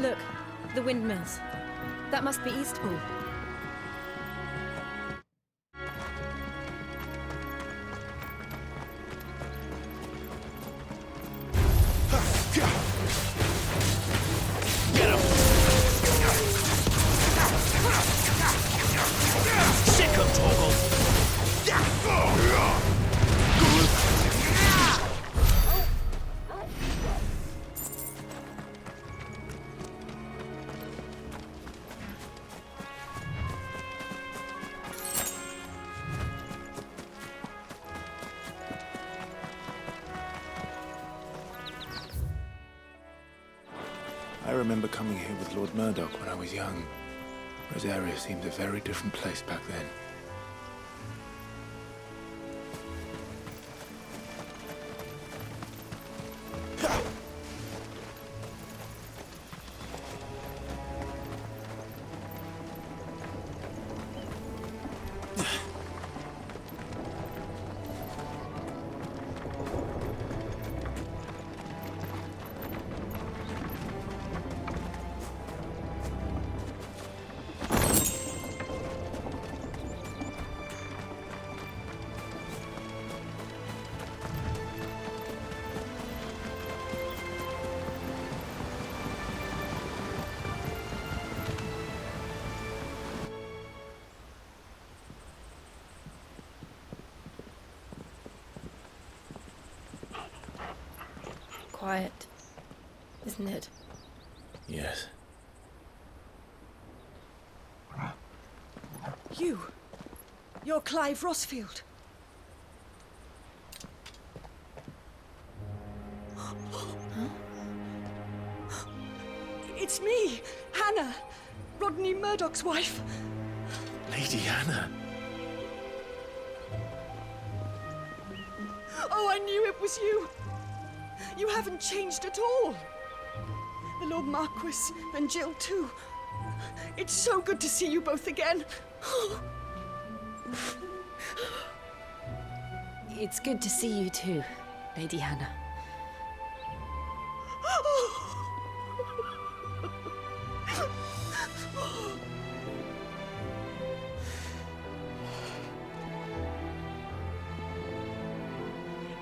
Look, the windmills. That must be Eastpool. Get him! Sick of Torgal! I remember coming here with Lord Murdoch when I was young. Rosaria seemed a very different place back then. Quiet, isn't it? Yes. You're Clive Rossfield. It's me, Hannah, Rodney Murdoch's wife. Lady Hannah. Oh, I knew it was you. You haven't changed at all. The Lord Marquis and Jill too. It's so good to see you both again. It's good to see you too, Lady Hannah.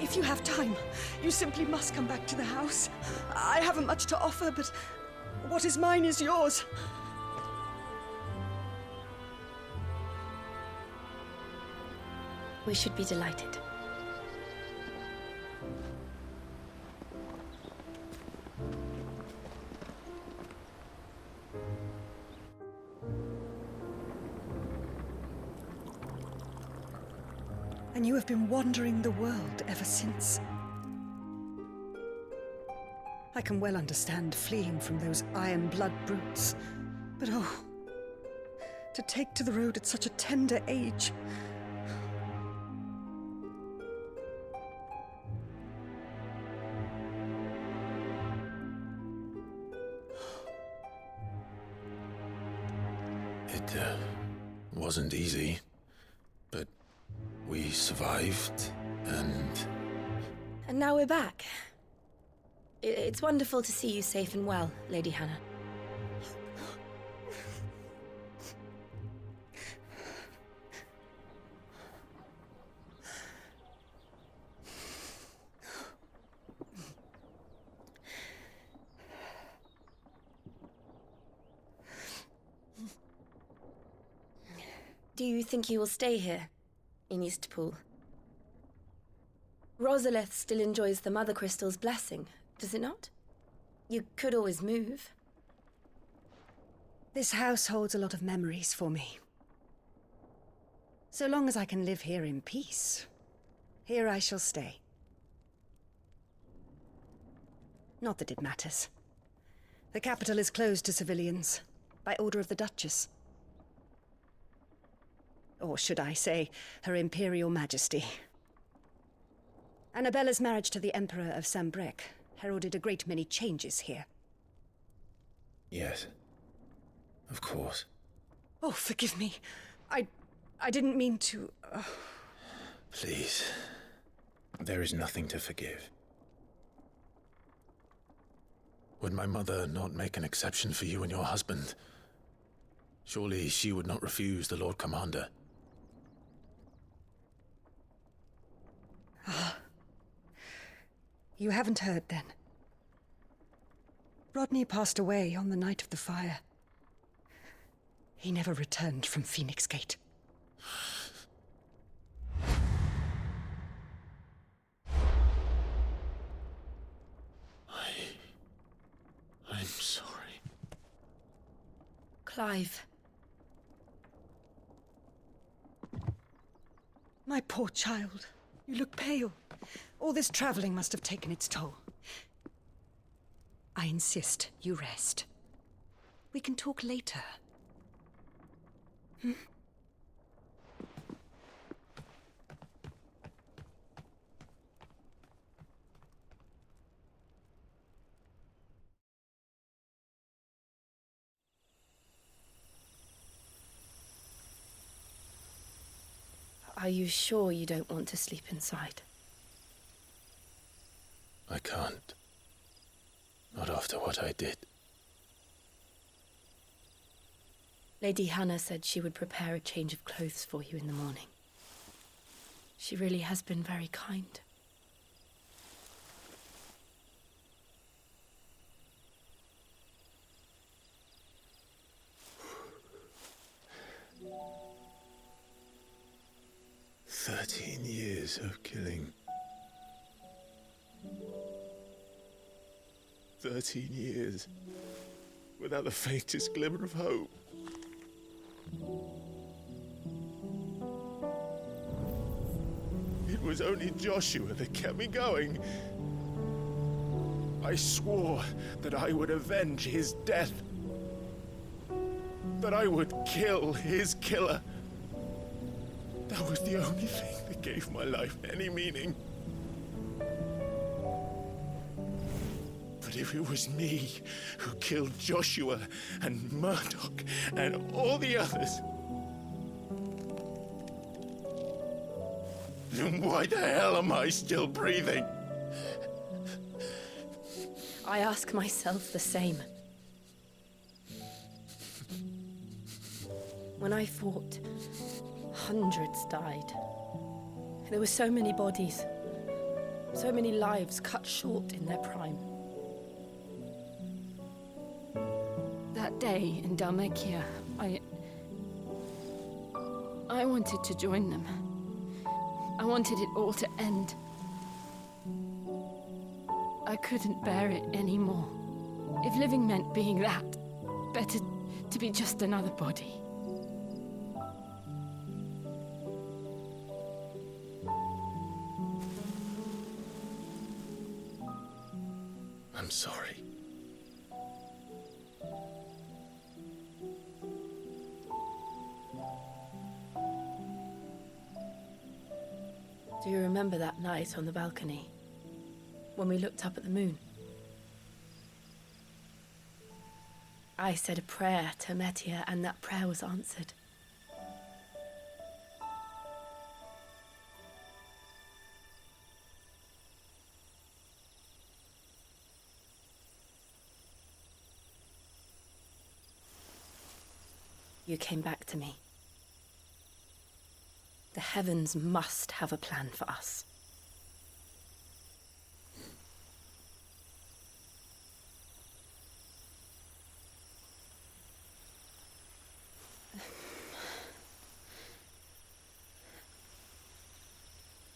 If you have time, you simply must come back to the house. I haven't much to offer, but what is mine is yours. We should be delighted. And you have been wandering the world ever since. I can well understand fleeing from those iron blood brutes. But oh, to take to the road at such a tender age. It wasn't easy, but we survived, and... And now we're back. It's wonderful to see you safe and well, Lady Hannah. Do you think you will stay here, in Eastpool? Rosalith still enjoys the Mother Crystal's blessing, does it not? You could always move. This house holds a lot of memories for me. So long as I can live here in peace, here I shall stay. Not that it matters. The capital is closed to civilians, by order of the Duchess. Or should I say, Her Imperial Majesty. Annabella's marriage to the Emperor of Sambrec heralded a great many changes here. Yes. Of course. Oh, forgive me. I didn't mean to... Please. There is nothing to forgive. Would my mother not make an exception for you and your husband? Surely she would not refuse the Lord Commander. You haven't heard, then. Rodney passed away on the night of the fire. He never returned from Phoenix Gate. I'm sorry. Clive. My poor child. You look pale. All this traveling must have taken its toll. I insist you rest. We can talk later. Are you sure you don't want to sleep inside? I can't. Not after what I did. Lady Hannah said she would prepare a change of clothes for you in the morning. She really has been very kind. Years of killing. 13 years without the faintest glimmer of hope. It was only Joshua that kept me going. I swore that I would avenge his death. That I would kill his killer. That was the only thing that gave my life any meaning. But if it was me who killed Joshua and Murdoch and all the others, then why the hell am I still breathing? I ask myself the same. When I fought, hundreds died. There were so many bodies, so many lives cut short in their prime. That day in Dalmekia, I wanted to join them. I wanted it all to end. I couldn't bear it anymore. If living meant being that, better to be just another body. I'm sorry. Do you remember that night on the balcony, when we looked up at the moon? I said a prayer to Metia, and that prayer was answered. You came back to me. The heavens must have a plan for us.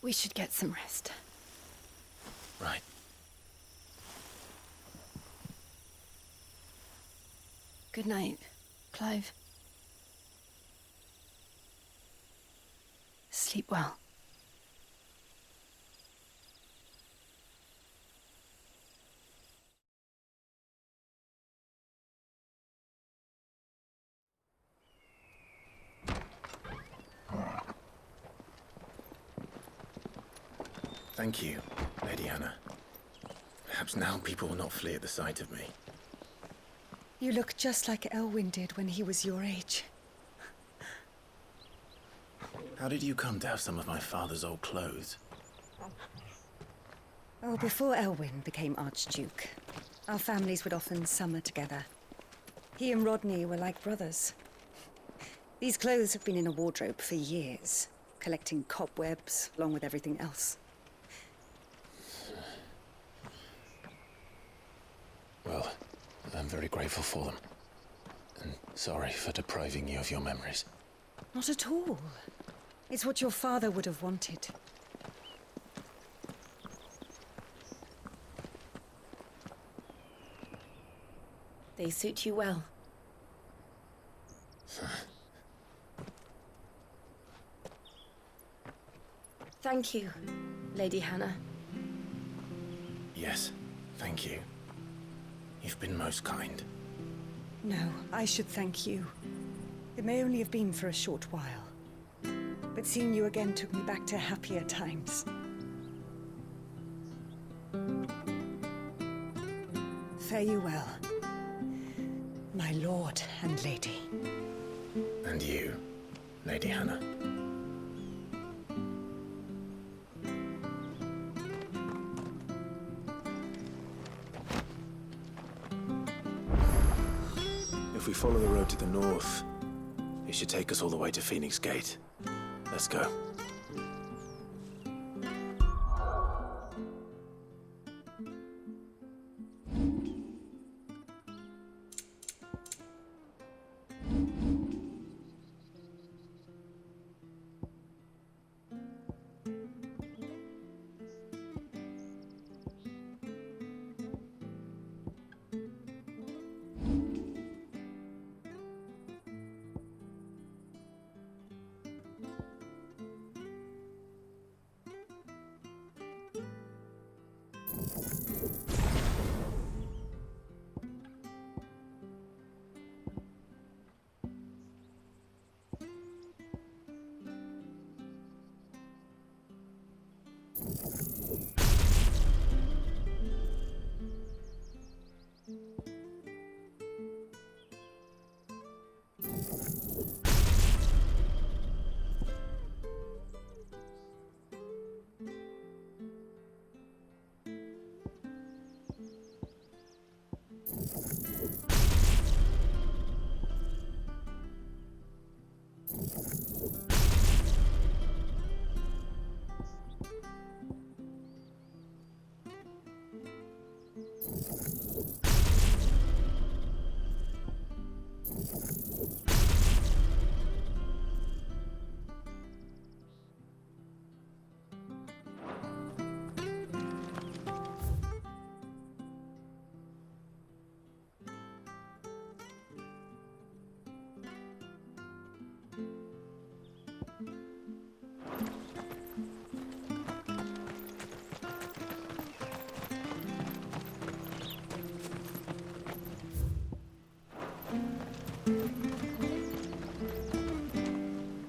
We should get some rest. Right. Good night, Clive. Sleep well. Thank you, Lady Hannah. Perhaps now people will not flee at the sight of me. You look just like Elwyn did when he was your age. How did you come to have some of my father's old clothes? Oh, before Elwyn became Archduke, Our families would often summer together. He and Rodney were like brothers. These clothes have been in a wardrobe for years, collecting cobwebs along with everything else. Well, I'm very grateful for them. And sorry for depriving you of your memories. Not at all. It's what your father would have wanted. They suit you well. Thank you, Lady Hannah. Yes, thank you. You've been most kind. No, I should thank you. It may only have been for a short while. But seeing you again took me back to happier times. Fare you well, my lord and lady. And you, Lady Hannah. If we follow the road to the north, it should take us all the way to Phoenix Gate. Let's go.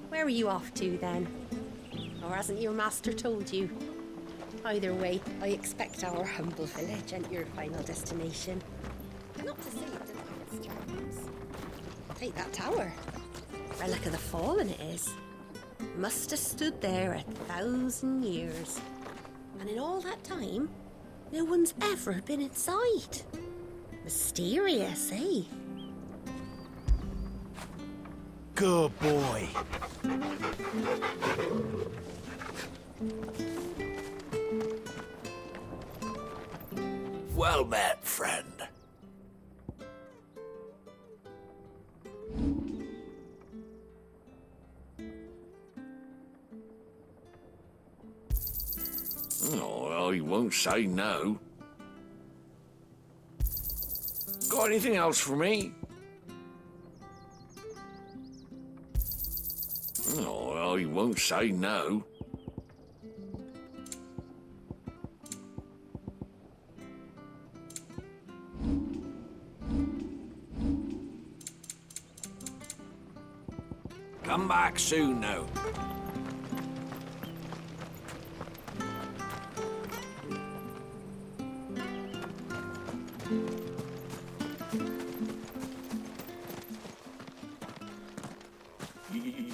Where are you off to, then? Or hasn't your master told you? Either way, I expect our humble village ain't your final destination. Not to say it didn't have its charms. Take that tower. Relic of the Fallen it is. Must have stood there 1,000 years. And in all that time, no one's ever been inside. Mysterious, eh? Good boy. Well met, friend. Oh, well, he won't say no. Got anything else for me? Oh, well, he won't say no. Come back soon, now.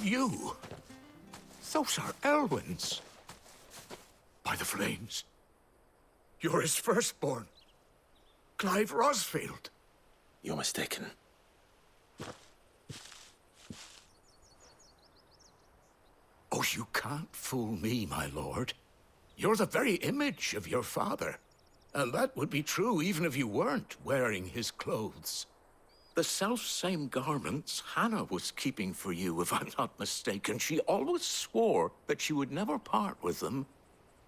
You? Those are Elwyn's. By the flames. You're his firstborn. Clive Rosfield. You're mistaken. Oh, you can't fool me, my lord. You're the very image of your father. And that would be true even if you weren't wearing his clothes. The self-same garments Hannah was keeping for you, if I'm not mistaken. She always swore that she would never part with them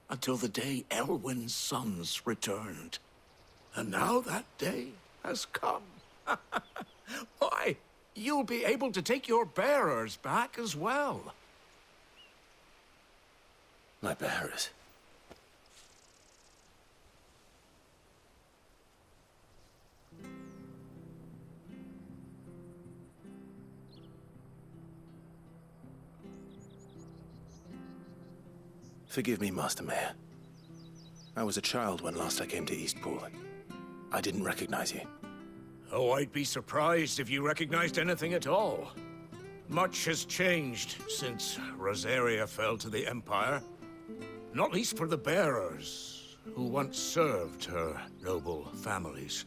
until the day Elwyn's sons returned. And now that day has come. Why, you'll be able to take your bearers back as well. My bearers. Forgive me, Master Mayor. I was a child when last I came to Eastpool. I didn't recognize you. Oh, I'd be surprised if you recognized anything at all. Much has changed since Rosaria fell to the Empire. Not least for the bearers, who once served her noble families.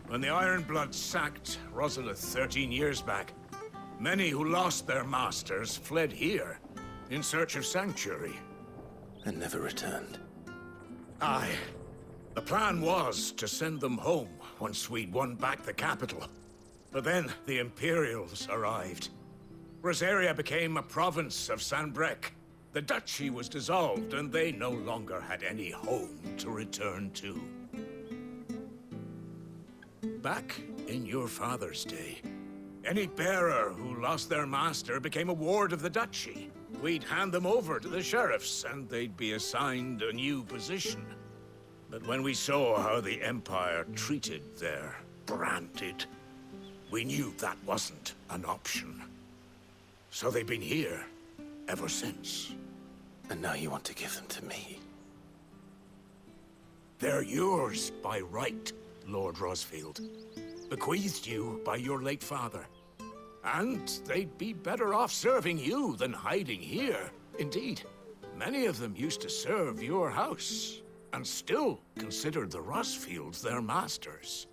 When the Ironbloods sacked Rosalith 13 years back, many who lost their masters fled here in search of sanctuary. And never returned. Aye. The plan was to send them home once we'd won back the capital. But then the Imperials arrived. Rosaria became a province of Sanbreque. The duchy was dissolved, and they no longer had any home to return to. Back in your father's day, any bearer who lost their master became a ward of the duchy. We'd hand them over to the sheriffs, and they'd be assigned a new position. But when we saw how the Empire treated their branded, we knew that wasn't an option. So they've been here ever since. And now you want to give them to me? They're yours by right, Lord Rosfield. Bequeathed you by your late father. And they'd be better off serving you than hiding here. Indeed, many of them used to serve your house, and still considered the Rosfields their masters.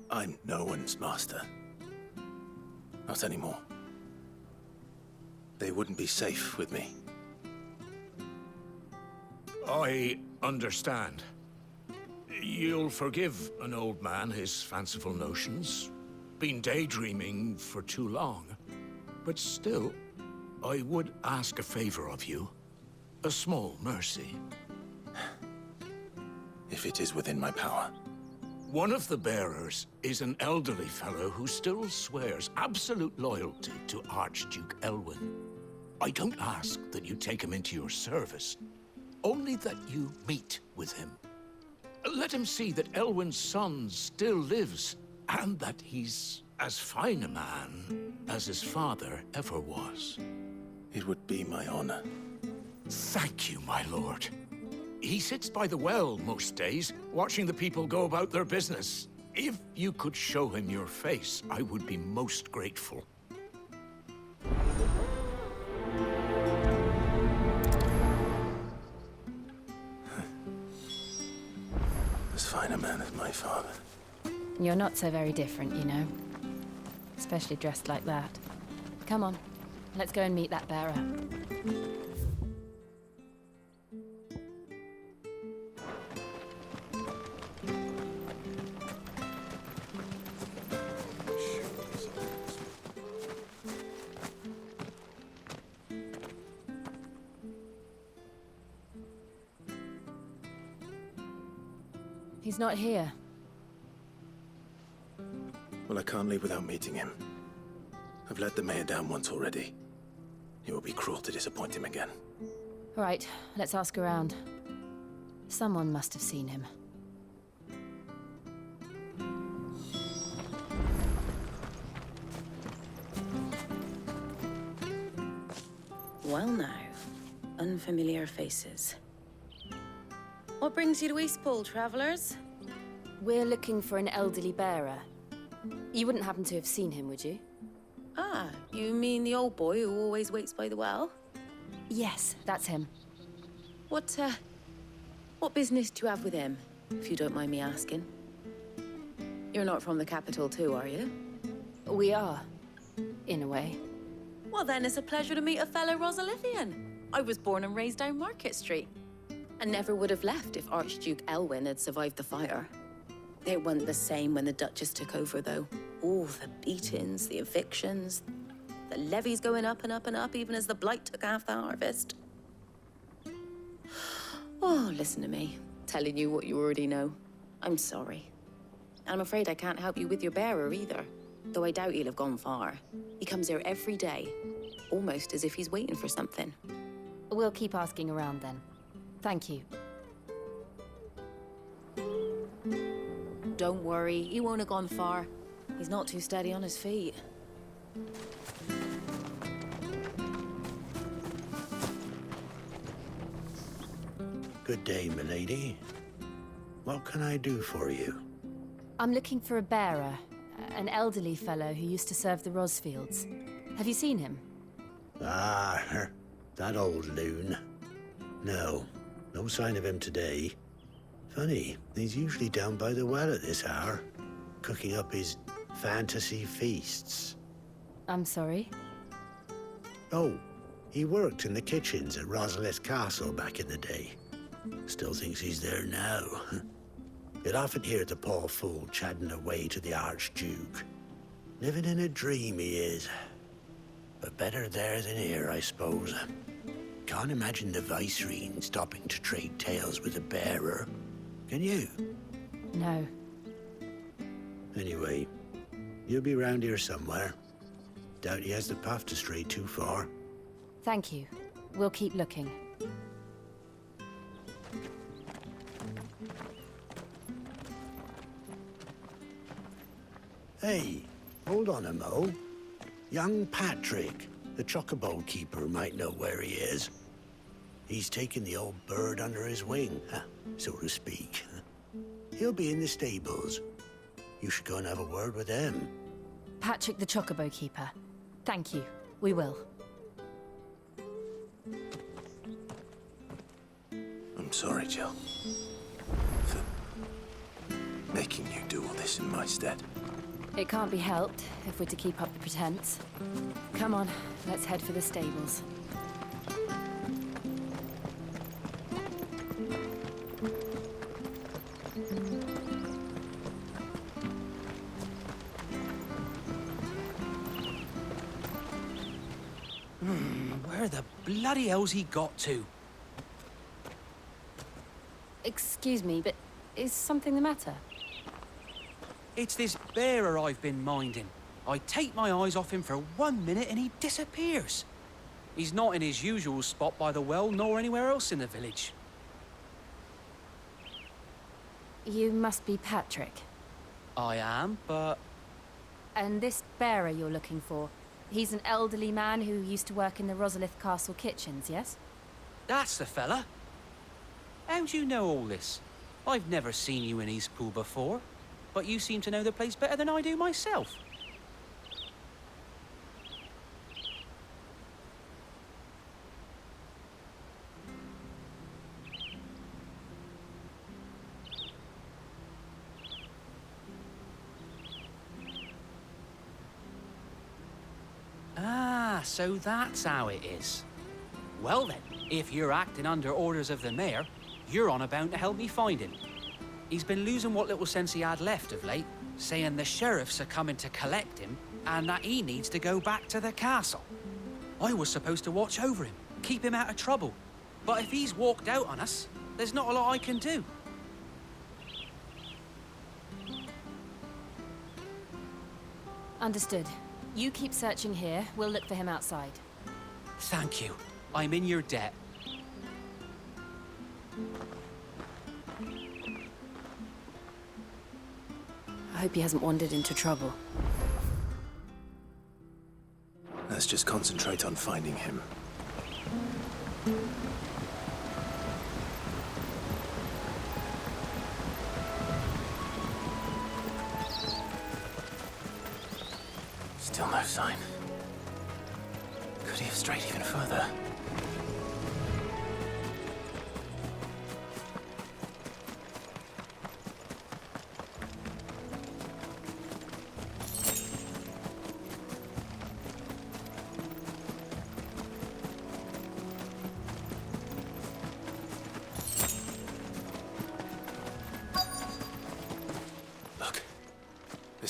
I'm no one's master. Not anymore. They wouldn't be safe with me. I understand. You'll forgive an old man his fanciful notions. Been daydreaming for too long. But still, I would ask a favor of you. A small mercy. If it is within my power. One of the bearers is an elderly fellow who still swears absolute loyalty to Archduke Elwyn. I don't ask that you take him into your service, only that you meet with him. Let him see that Elwyn's son still lives, and that he's as fine a man as his father ever was. It would be my honor. Thank you, my lord. He sits by the well most days, watching the people go about their business. If you could show him your face, I would be most grateful. As fine a man as my father. You're not so very different, you know. Especially dressed like that. Come on, let's go and meet that bearer. He's not here. Well, I can't leave without meeting him. I've let the mayor down once already. It would be cruel to disappoint him again. All right, let's ask around. Someone must have seen him. Well now, unfamiliar faces. What brings you to Eastpool, travelers? We're looking for an elderly bearer. You wouldn't happen to have seen him, would you? Ah, you mean the old boy who always waits by the well? Yes, that's him. What business do you have with him, if you don't mind me asking? You're not from the capital too, are you? We are, in a way. Well, then it's a pleasure to meet a fellow Rosalithian. I was born and raised down Market Street. And never would have left if Archduke Elwyn had survived the fire. It wasn't the same when the Duchess took over, though. Oh, the beatings, the evictions, the levies going up and up and up, even as the blight took half the harvest. Oh, listen to me, telling you what you already know. I'm sorry. And I'm afraid I can't help you with your bearer either, though I doubt he'll have gone far. He comes here every day, almost as if he's waiting for something. We'll keep asking around then. Thank you. Don't worry, he won't have gone far. He's not too steady on his feet. Good day, milady. What can I do for you? I'm looking for a bearer, an elderly fellow who used to serve the Rosfields. Have you seen him? Ah, that old loon. No sign of him today. Funny, he's usually down by the well at this hour, cooking up his fantasy feasts. I'm sorry? Oh, he worked in the kitchens at Rosalith Castle back in the day. Still thinks he's there now. You'd often hear the poor fool chatting away to the Archduke. Living in a dream he is. But better there than here, I suppose. Can't imagine the Viceroy stopping to trade tales with a bearer. Can you? No. Anyway, you'll be round here somewhere. Doubt he has the path to stray too far. Thank you. We'll keep looking. Hey, hold on a mo. Young Patrick, the chocobo keeper, might know where he is. He's taken the old bird under his wing, so to speak. He'll be in the stables. You should go and have a word with him. Patrick the Chocobo Keeper. Thank you. We will. I'm sorry, Jill, for making you do all this in my stead. It can't be helped if we're to keep up the pretense. Come on, let's head for the stables. Where the bloody hell's he got to? Excuse me, but is something the matter? It's this bearer I've been minding. I take my eyes off him for 1 minute and he disappears. He's not in his usual spot by the well, nor anywhere else in the village. You must be Patrick. I am, but... And this bearer you're looking for, he's an elderly man who used to work in the Rosalith Castle kitchens, yes? That's the fella. How do you know all this? I've never seen you in Eastpool before, but you seem to know the place better than I do myself. Ah, so that's how it is. Well then, if you're acting under orders of the mayor, you're on about to help me find him. He's been losing what little sense he had left of late, saying the sheriffs are coming to collect him and that he needs to go back to the castle. I was supposed to watch over him, keep him out of trouble. But if he's walked out on us, there's not a lot I can do. Understood. You keep searching here, we'll look for him outside. Thank you. I'm in your debt. I hope he hasn't wandered into trouble. Let's just concentrate on finding him. Still no sign. Could he have strayed even further?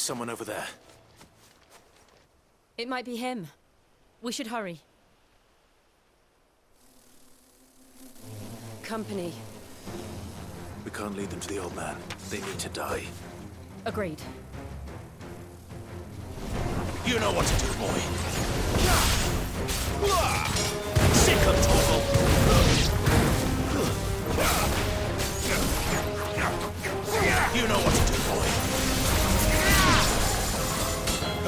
someone over there. It might be him. We should hurry. Company. We can't lead them to the old man. They need to die. Agreed. You know what to do, boy. Sick of trouble. You know what to do, boy.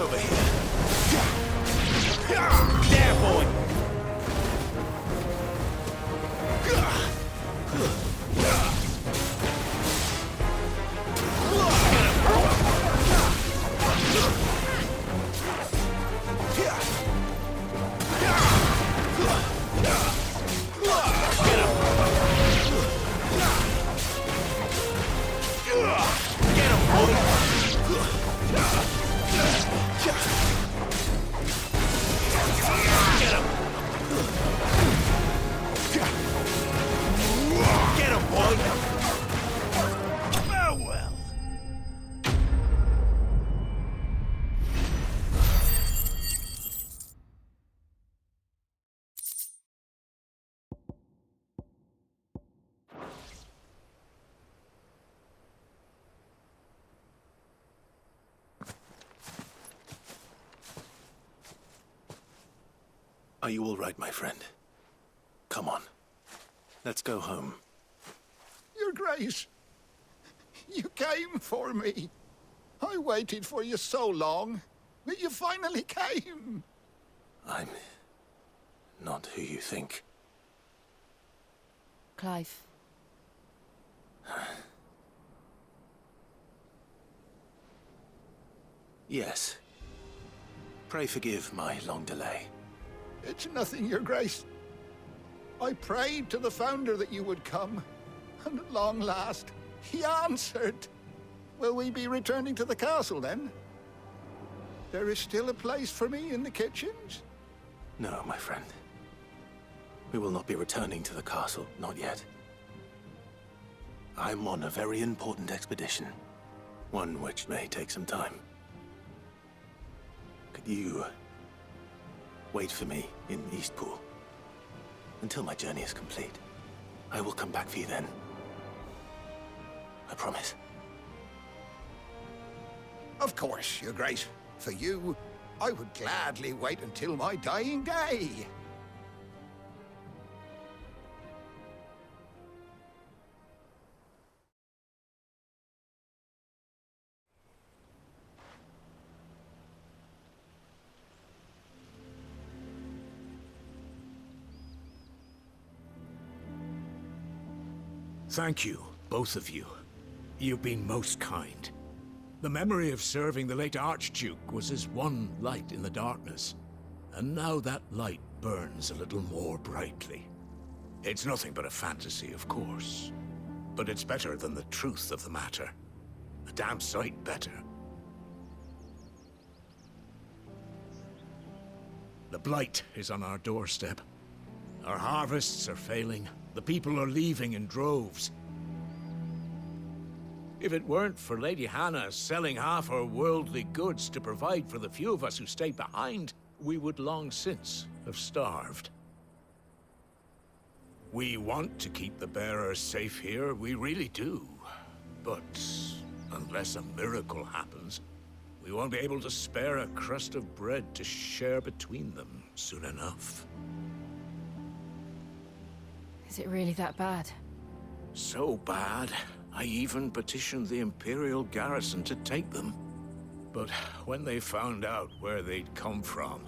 Over here. There, boy. Are you all right, my friend? Come on. Let's go home. Your Grace, you came for me. I waited for you so long, but you finally came. I'm not who you think. Clive. Yes. Pray forgive my long delay. It's nothing, Your Grace. I prayed to the Founder that you would come, and at long last, he answered. Will we be returning to the castle, then? There is still a place for me in the kitchens? No, my friend. We will not be returning to the castle, not yet. I'm on a very important expedition, one which may take some time. Could you wait for me in Eastpool until my journey is complete? I will come back for you then. I promise. Of course, Your Grace. For you, I would gladly wait until my dying day. Thank you, both of you. You've been most kind. The memory of serving the late Archduke was as one light in the darkness, and now that light burns a little more brightly. It's nothing but a fantasy, of course, but it's better than the truth of the matter. A damn sight better. The blight is on our doorstep. Our harvests are failing. The people are leaving in droves. If it weren't for Lady Hannah selling half her worldly goods to provide for the few of us who stayed behind, we would long since have starved. We want to keep the bearers safe here, we really do. But unless a miracle happens, we won't be able to spare a crust of bread to share between them soon enough. Is it really that bad? So bad, I even petitioned the Imperial garrison to take them. But when they found out where they'd come from,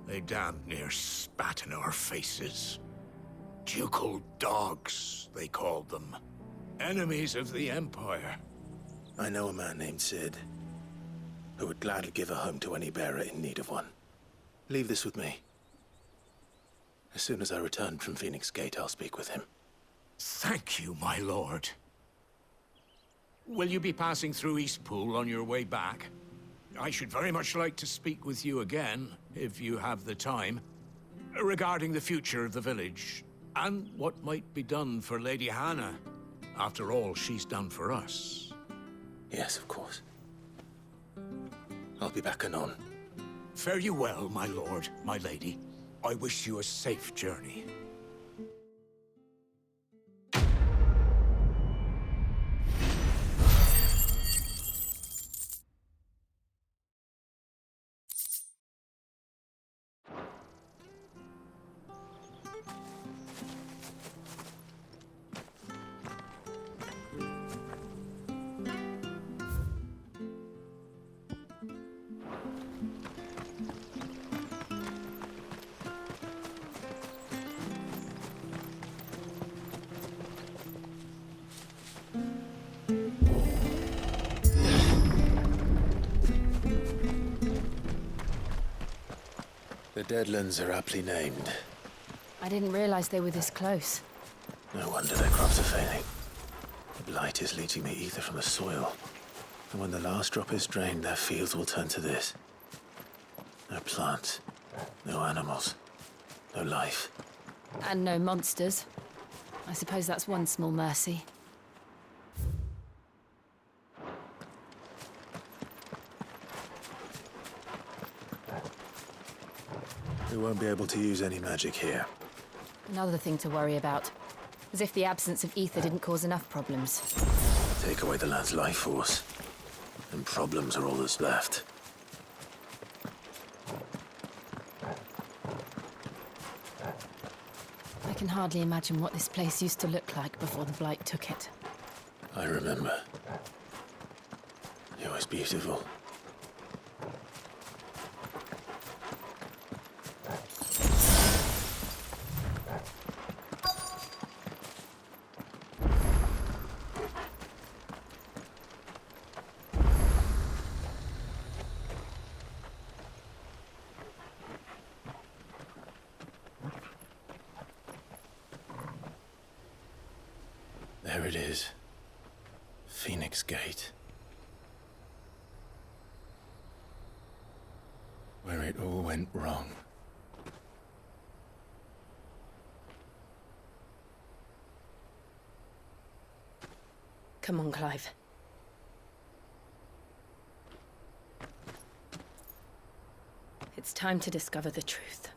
they damn near spat in our faces. Ducal dogs, they called them. Enemies of the Empire. I know a man named Sid, who would gladly give a home to any bearer in need of one. Leave this with me. As soon as I return from Phoenix Gate, I'll speak with him. Thank you, my lord. Will you be passing through Eastpool on your way back? I should very much like to speak with you again, if you have the time, regarding the future of the village, and what might be done for Lady Hannah. After all she's done for us. Yes, of course. I'll be back anon. Fare you well, my lord, my lady. I wish you a safe journey. The Deadlands are aptly named. I didn't realize they were this close. No wonder their crops are failing. The blight is leaching the ether from the soil. And when the last drop is drained, their fields will turn to this. No plants, no animals, no life. And no monsters. I suppose that's one small mercy. We won't be able to use any magic here. Another thing to worry about. As if the absence of ether didn't cause enough problems. Take away the land's life force, and problems are all that's left. I can hardly imagine what this place used to look like before the Blight took it. I remember. It was beautiful. There it is. Phoenix Gate. Where it all went wrong. Come on, Clive. It's time to discover the truth.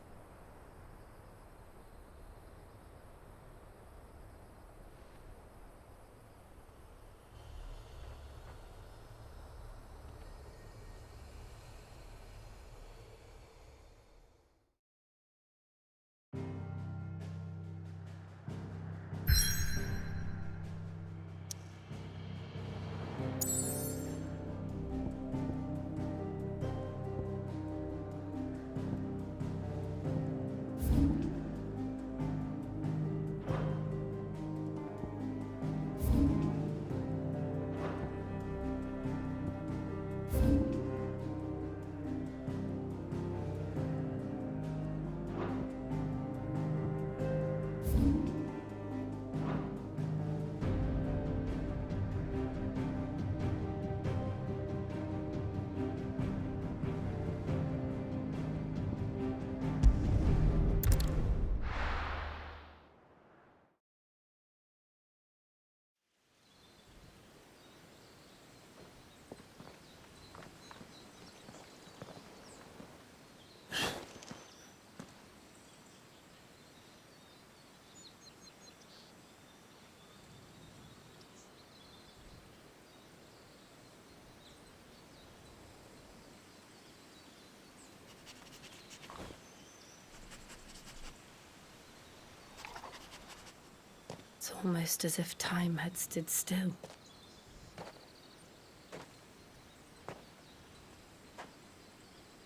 It's almost as if time had stood still.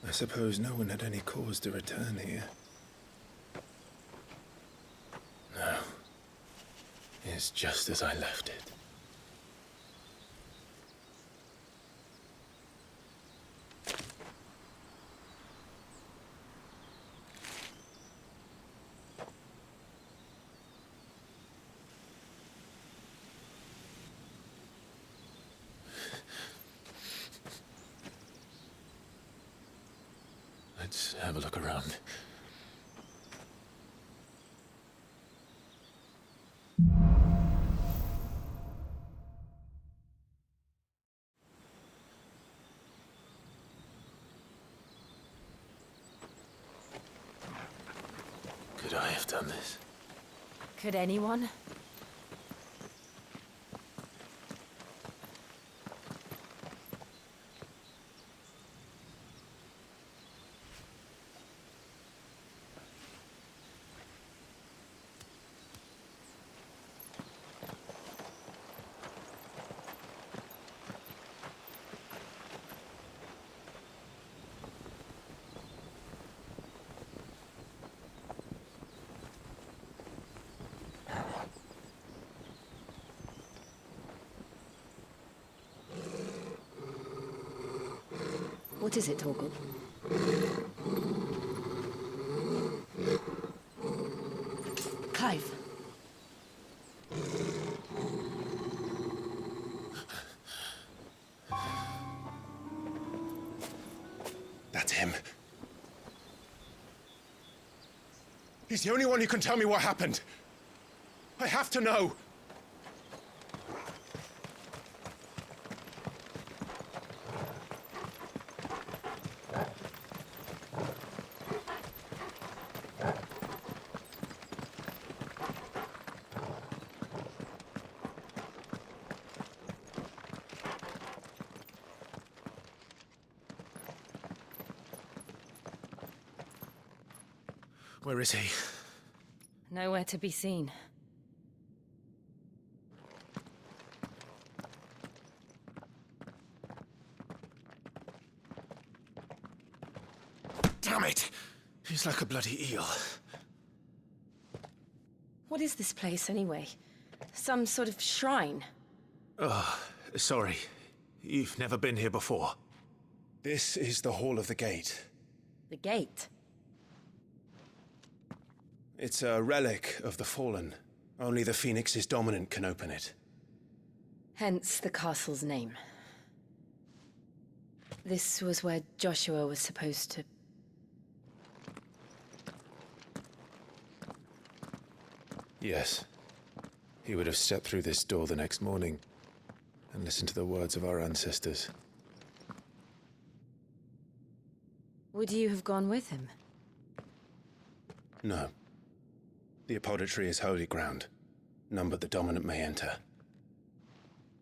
I suppose no one had any cause to return here. No. It's just as I left it. Let's have a look around. Could I have done this? Could anyone? What is it, Torgal? Clive. That's him. He's the only one who can tell me what happened. I have to know. Where is he? Nowhere to be seen. Damn it! He's like a bloody eel. What is this place, anyway? Some sort of shrine? Oh, sorry. You've never been here before. This is the Hall of the Gate. The gate? It's a relic of the Fallen. Only the Phoenix's dominant can open it. Hence the castle's name. This was where Joshua was supposed to... Yes. He would have stepped through this door the next morning and listened to the words of our ancestors. Would you have gone with him? No. The apodatory is holy ground. None but the dominant may enter.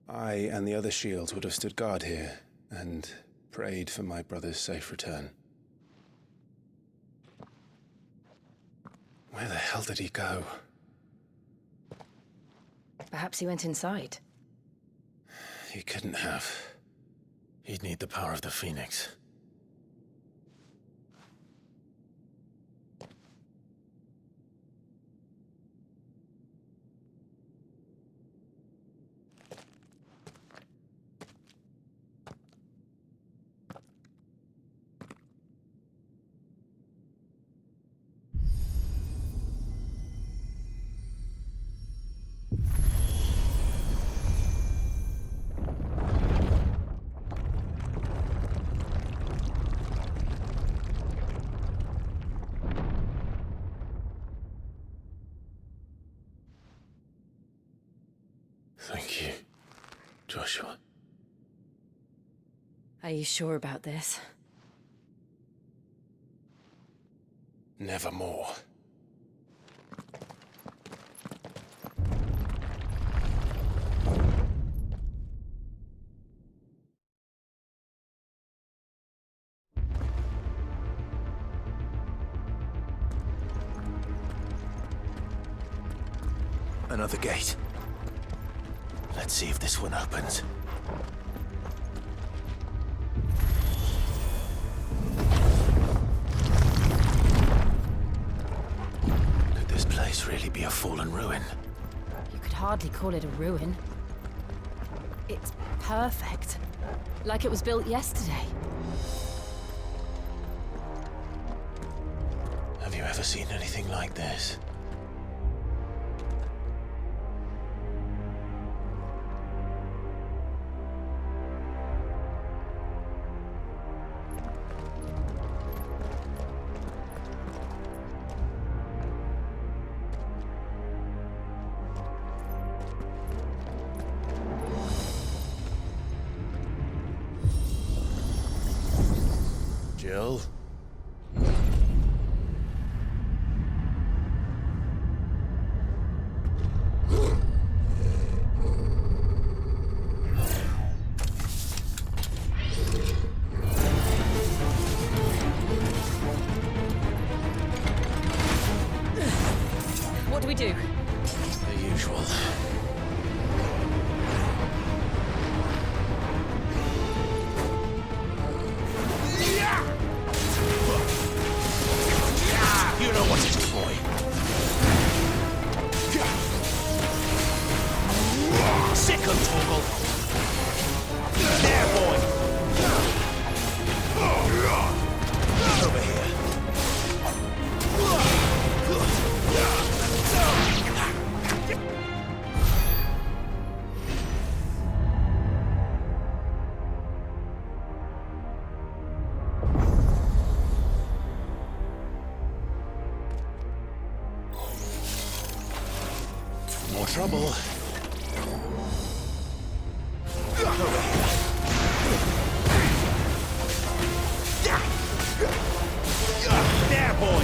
I and the other shields would have stood guard here and prayed for my brother's safe return. Where the hell did he go? Perhaps he went inside. He couldn't have. He'd need the power of the Phoenix. Thank you, Joshua. Are you sure about this? Nevermore. Another gate. Let's see if this one opens. Could this place really be a fallen ruin? You could hardly call it a ruin. It's perfect. Like it was built yesterday. Have you ever seen anything like this? Jill? we do? The usual. You know what to do, boy. Sick him, Torgal. There, boy. Over here. More trouble. There, boy.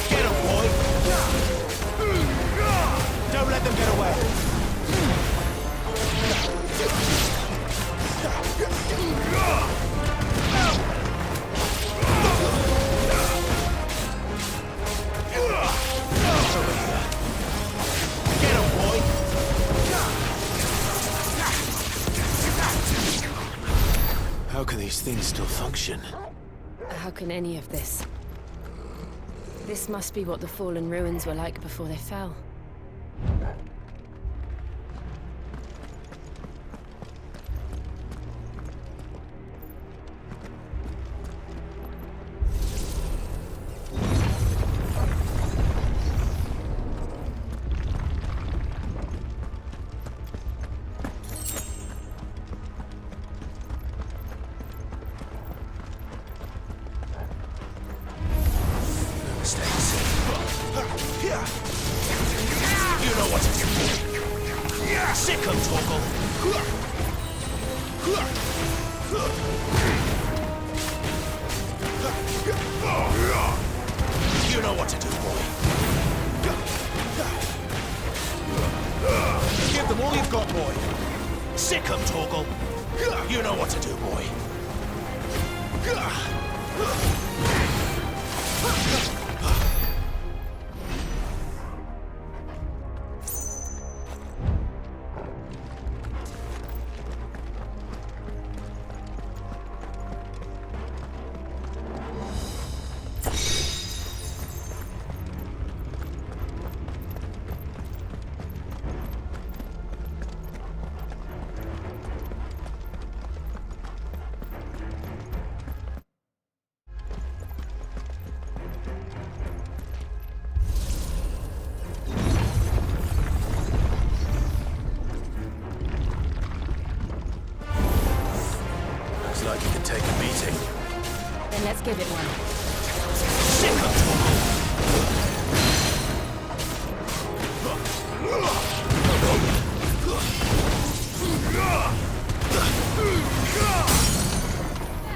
Get him, boy. Don't let them get away. Get him, boy. How can these things still function? How can any of this? This must be what the fallen ruins were like before they fell. You know what to do. Sick him, Torgal. You know what to do, boy. Give them all you've got, boy. Sick him, Torgal. You know what to do, boy. Looks like you can take a beating. Then let's give it one. Sick him, Torgal.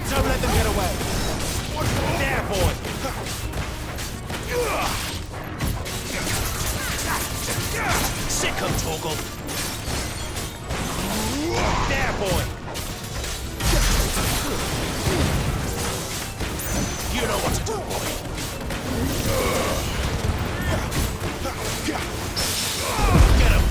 Don't let them get away. There, boy. Sick him, Torgal. There, boy. You know what to do, boy. Get him.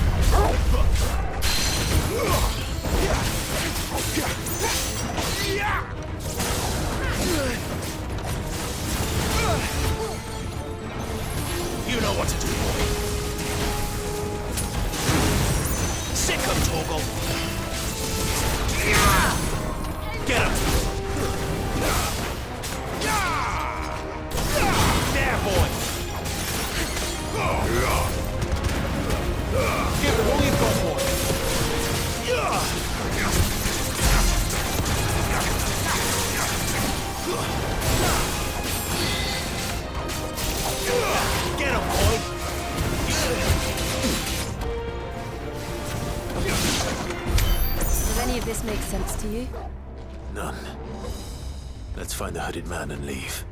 You know what to do, boy. Sick him, Torgal. Get him. There, boy. Give them all you've got, boy. Get him, boy. Does any of this make sense to you? None. Let's find the hooded man and leave.